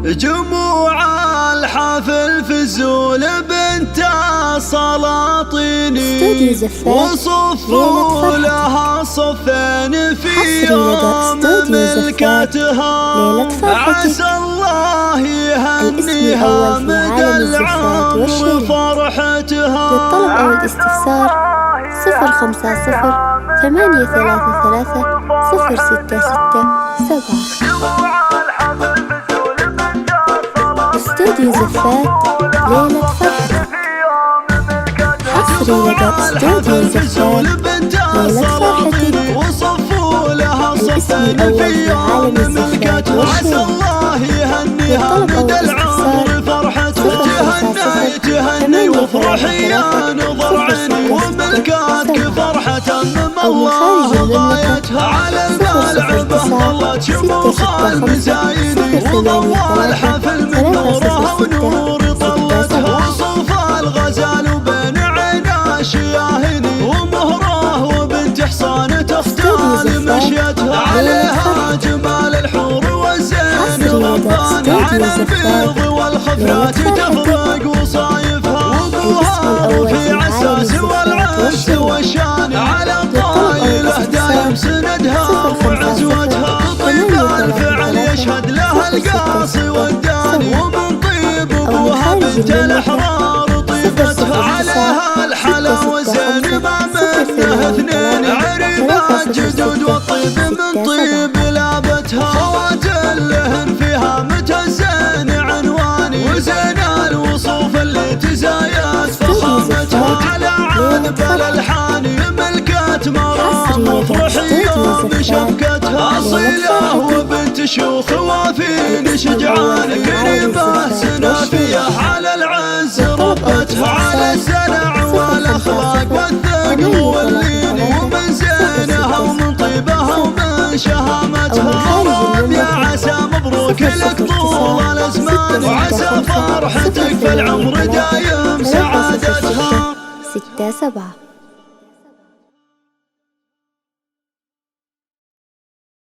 جموع الحفل فزول بنت سلاطين وصفوا لها صفين في يوم ملكتها، عسى الله يهنيها مدى العمر فرحتها. للطلب أو الاستفسار 05433 066 7. استوديو زفات ليلة فرحة. حصري لدى استوديو زفات ليلة فرحتك. الاسم الأول في عالم الزفات والشعر. للطلب أو الاستفسار 054 تهني وافرحي يا نظر عيني وملكاتك فرحة من الله غايتها، على الملعبة ظلت شموخ المزايد وضوى الحفل من نورها ونور طلتها، وصوف الغزال وبين عينا الشياهين ومهره وبنت حصان تختال مشيتها، عليها جمال الحور والزين ربان على البيض والخفرات تفرق وصايفها، وابوها في عساس والعز والشان على طايله دايم سندها وعزوتها، طيب الفعل يشهد لها القاصي والداني ومن طيب ابوها بنت الاحرار طيبتها، عليها الحلا والزين ما منه اثنين عريبان جدود والطيب من طيب لابتها، خواتلهن فيها متزين عنواني وزين الوصوف اللي تزايد فخامتها، على عذب الالحان ملكة مرام وافرحي يوم بشبكتها، اصيله وبنت شيوخ وافين شجعان كريمه سنافيه على العز ربتها، على السلع والاخلاق والثقل واللين ومن زينها ومن طيبها ومن شهامتها، مرام يا عسى مبروك لك طول الازمان وعسى فرحتك في العمر دايم سعادتها. 6 7